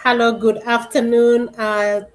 Hello, good afternoon, our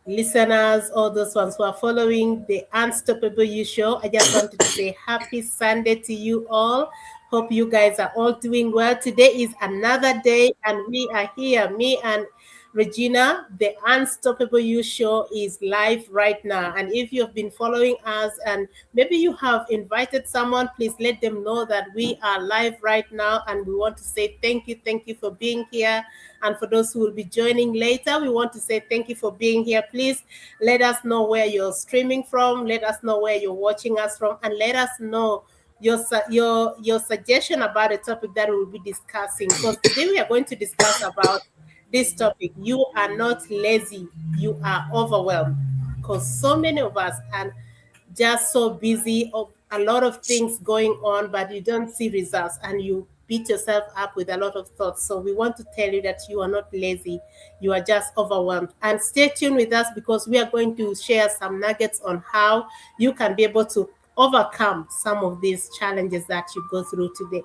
listeners, all those ones who are following the Unstoppable You Show. I just wanted to say happy Sunday to you all. Hope you guys are all doing well. Today is another day, and we are here. Me and Regina, the Unstoppable You Show is live right now. And if you have been following us and maybe you have invited someone, please let them know that we are live right now. And we want to say thank you for being here. And for those who will be joining later, we want to say thank you for being here. Please let us know where you're streaming from. Let us know where you're watching us from. And let us know your suggestion about a topic that we'll be discussing. Because today we are going to discuss about this topic. You are not lazy, you are overwhelmed. Because so many of us are just so busy of a lot of things going on, but you don't see results and you beat yourself up with a lot of thoughts. So we want to tell you that you are not lazy, you are just overwhelmed. And stay tuned with us because we are going to share some nuggets on how you can be able to overcome some of these challenges that you go through today,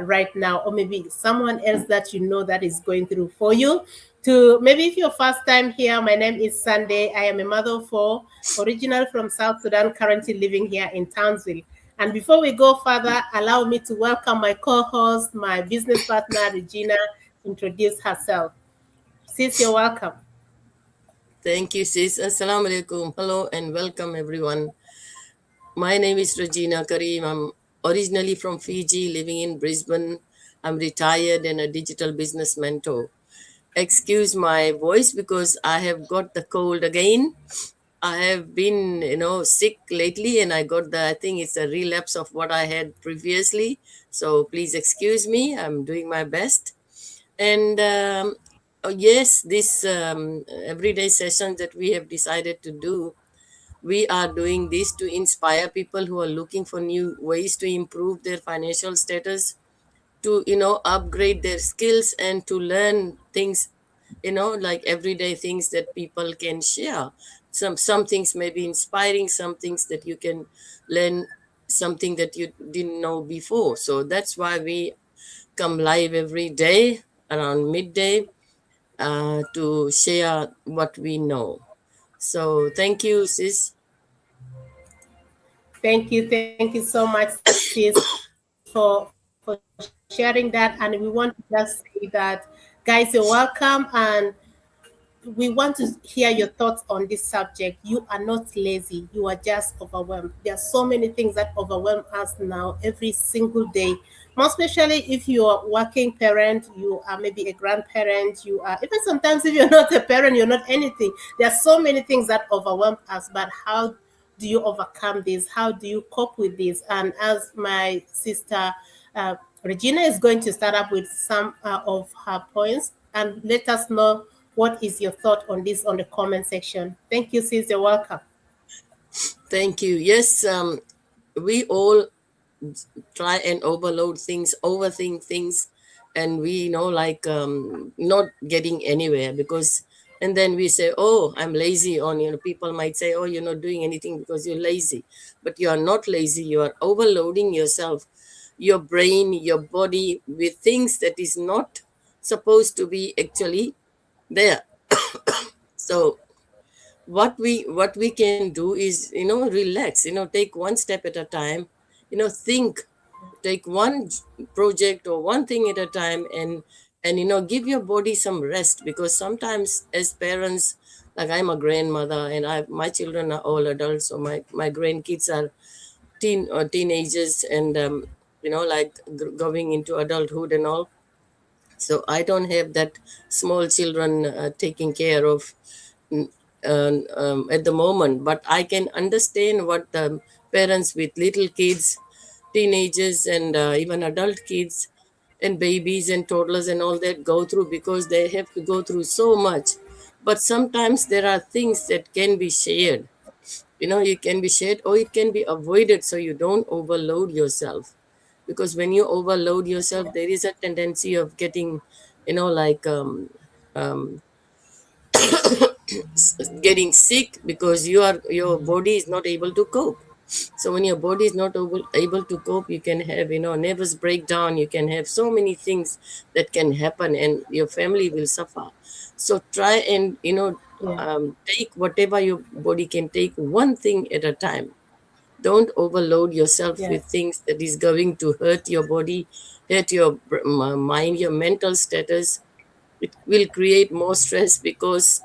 right now, or maybe someone else that you know that is going through for you. To maybe if you're first time here, my name is Sunday. I am a mother of four, original from South Sudan, currently living here in Townsville. And before we go further, allow me to welcome my co-host, my business partner, Regina, introduce herself. Sis, you're welcome. Thank you, sis. Assalamu alaikum. Hello and welcome, everyone. My name is Regina Karim. I'm originally from Fiji, living in Brisbane. I'm retired and a digital business mentor. Excuse my voice because I have got the cold again. I have been, sick lately, and I got I think it's a relapse of what I had previously. So please excuse me. I'm doing my best. And yes, this everyday session that we have decided to do, we are doing this to inspire people who are looking for new ways to improve their financial status, to upgrade their skills, and to learn things, like everyday things that people can share. Some things may be inspiring, some things that you can learn, something that you didn't know before. So that's why we come live every day around midday, to share what we know. So thank you, sis. Thank you so much, sis, for sharing that. And we want to just say that, guys, you're welcome. And we want to hear your thoughts on this subject. You are not lazy, you are just overwhelmed. There are so many things that overwhelm us now every single day. Most especially if you are working parent, you are maybe a grandparent, you are even sometimes if you're not a parent, you're not anything. There are so many things that overwhelm us, but how do you overcome this? How do you cope with this? And as my sister Regina is going to start up with some of her points and let us know what is your thought on this on the comment section. Thank you, sis. You're welcome. Thank you. Yes, we all try and overload things, overthink things, and we like not getting anywhere because. And then we say, "Oh, I'm lazy." On people might say, "Oh, you're not doing anything because you're lazy," but you are not lazy. You are overloading yourself, your brain, your body with things that is not supposed to be actually there. So what we can do is relax, take one step at a time, think, take one project or one thing at a time, and give your body some rest, because sometimes as parents, like I'm a grandmother and my children are all adults, so my grandkids are teenagers, and like going into adulthood and all. So I don't have that small children taking care of, mm, at the moment, but I can understand what the parents with little kids, teenagers, and even adult kids and babies and toddlers and all that go through, because they have to go through so much. But sometimes there are things that can be shared, you can be shared or it can be avoided, so you don't overload yourself. Because when you overload yourself, there is a tendency of getting, like um, getting sick, because your body is not able to cope. So when your body is not able to cope, you can have, nervous breakdown. You can have so many things that can happen, and your family will suffer. So try and Yeah. take whatever your body can take, one thing at a time. Don't overload yourself with Yes. things that is going to hurt your body, hurt your mind, your mental status. It will create more stress, because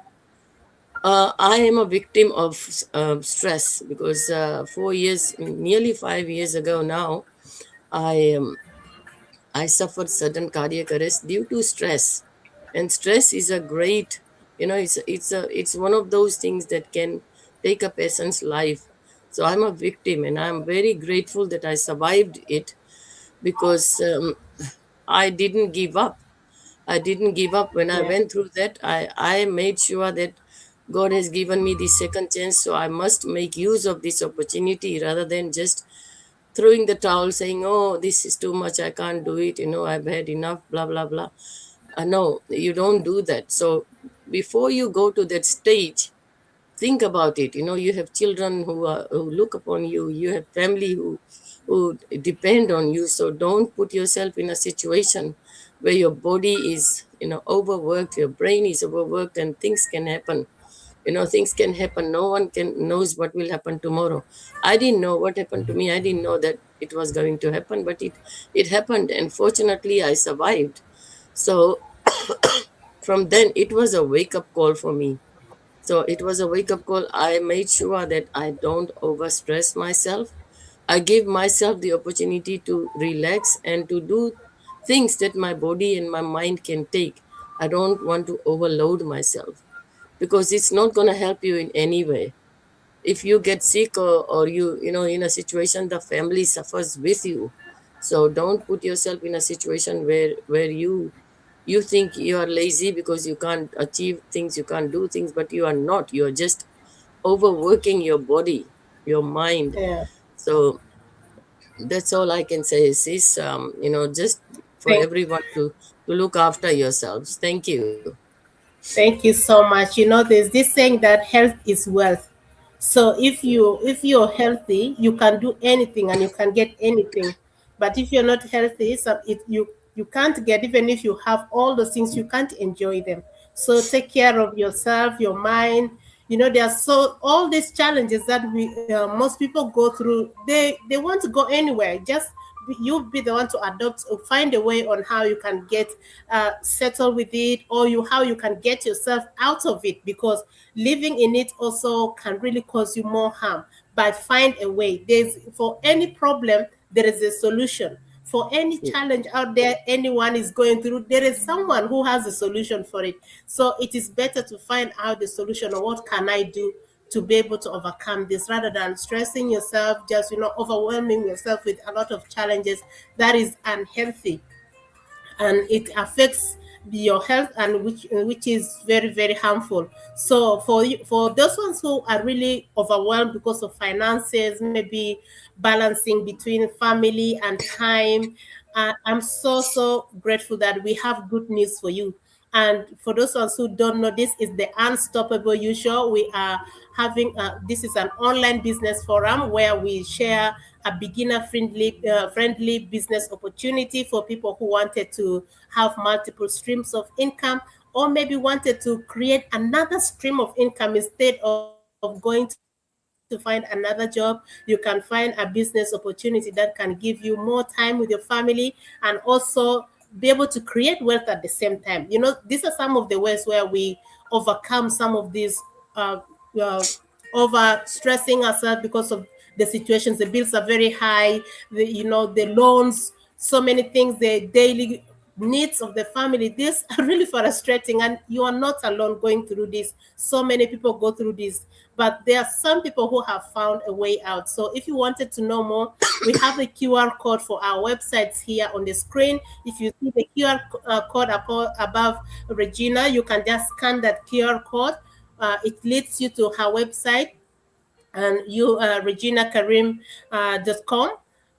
I am a victim of stress, because 4 years, nearly 5 years ago now, I I suffered sudden cardiac arrest due to stress, and stress is a great, it's one of those things that can take a person's life. So I'm a victim, and I'm very grateful that I survived it, because I didn't give up. I didn't give up when I Yeah. went through that. I made sure that God has given me the second chance, so I must make use of this opportunity rather than just throwing the towel, saying, "Oh, this is too much. I can't do it. I've had enough." Blah blah blah. No, you don't do that. So before you go to that stage, think about it. You have children who look upon you. You have family who depend on you. So don't put yourself in a situation where your body is overworked, your brain is overworked, and things can happen. Things can happen. No one can knows what will happen tomorrow. I didn't know what happened to me. I didn't know that it was going to happen, but it happened, and fortunately I survived. So from then, it was a wake up call for me. So it was a wake up call. I made sure that I don't overstress myself. I give myself the opportunity to relax and to do things that my body and my mind can take. I don't want to overload myself, because it's not going to help you in any way. If you get sick, or in a situation, the family suffers with you. So don't put yourself in a situation where you think you are lazy because you can't achieve things, you can't do things, but you are not. You are just overworking your body, your mind. Yeah. So that's all I can say is just for Thank everyone to look after yourselves. Thank you. Thank you so much. There's this saying that health is wealth. So if you're healthy, you can do anything and you can get anything. But if you're not healthy, you can't get, even if you have all those things, you can't enjoy them. So take care of yourself, your mind. There are so all these challenges that we most people go through. They want to go anywhere. Just you be the one to adopt or find a way on how you can get settled with it, or how you can get yourself out of it, because living in it also can really cause you more harm. But find a way. There's For any problem there is a solution. For any Yeah. challenge out there anyone is going through, there is someone who has a solution for it. So it is better to find out the solution, or what can I do to be able to overcome this, rather than stressing yourself, just overwhelming yourself with a lot of challenges. That is unhealthy, and it affects your health, and which is very, very harmful. So for those ones who are really overwhelmed because of finances, maybe balancing between family and time, I'm so grateful that we have good news for you. And for those ones who don't know, this is the Unstoppable You Show. We are having this is an online business forum where we share a beginner friendly business opportunity for people who wanted to have multiple streams of income, or maybe wanted to create another stream of income instead of going to find another job. You can find a business opportunity that can give you more time with your family, and also be able to create wealth at the same time. These are some of the ways where we overcome some of these uh, over stressing ourselves because of the situations. The bills are very high, the loans, so many things, the daily needs of the family. These are really frustrating, and you are not alone going through this. So many people go through this, but there are some people who have found a way out. So if you wanted to know more, we have a QR code for our websites here on the screen. If you see the QR code above Regina, you can just scan that QR code. It leads you to her website, and you reginakarim.com.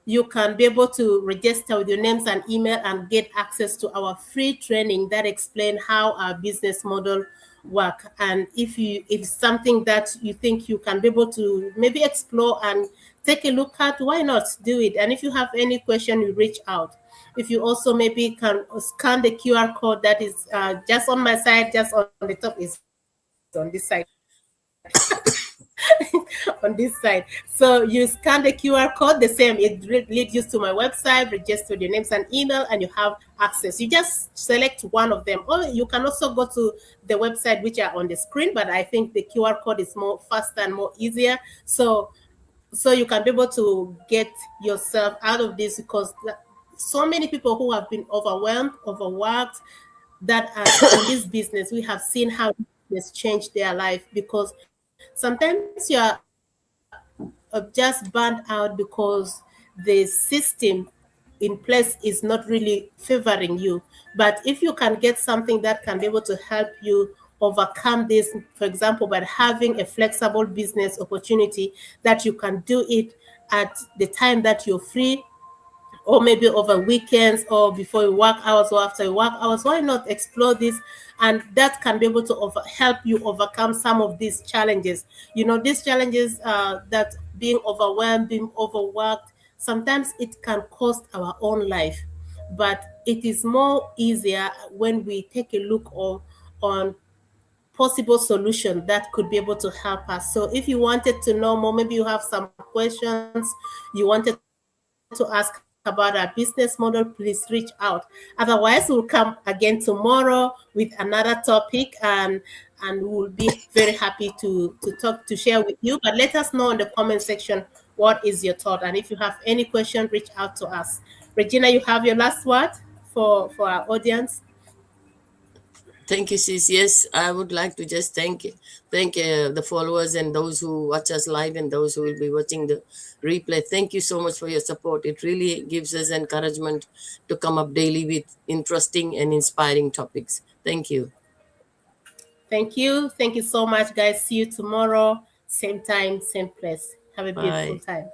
You can be able to register with your names and email and get access to our free training that explain how our business model work. And if it's something that you think you can be able to maybe explore and take a look at, why not do it? And if you have any question, you reach out. If you also maybe can scan the QR code that is just on my side, just on the top, is on this side. On this side. So you scan the QR code, the same, it leads you to my website, register your names and email, and you have access. You just select one of them, or you can also go to the website which are on the screen, but I think the QR code is more faster and more easier. So you can be able to get yourself out of this, because so many people who have been overwhelmed, overworked, that are in this business, we have seen how this changed their life, because sometimes you are just burned out because the system in place is not really favoring you. But if you can get something that can be able to help you overcome this, for example, by having a flexible business opportunity, that you can do it at the time that you're free, or maybe over weekends, or before your work hours or after your work hours, why not explore this? And that can be able to help you overcome some of these challenges. These challenges, that being overwhelmed, being overworked, sometimes it can cost our own life. But it is more easier when we take a look on possible solution that could be able to help us. So if you wanted to know more, maybe you have some questions you wanted to ask about our business model, please reach out. Otherwise, we'll come again tomorrow with another topic, and we'll be very happy to share with you. But let us know in the comment section what is your thought, and if you have any question, reach out to us. Regina, you have your last word for our audience. Thank you, sis. Yes, I would like to just thank the followers and those who watch us live and those who will be watching the replay. Thank you so much for your support. It really gives us encouragement to come up daily with interesting and inspiring topics. Thank you. Thank you. Thank you so much, guys. See you tomorrow, same time, same place. Have a beautiful Bye. time.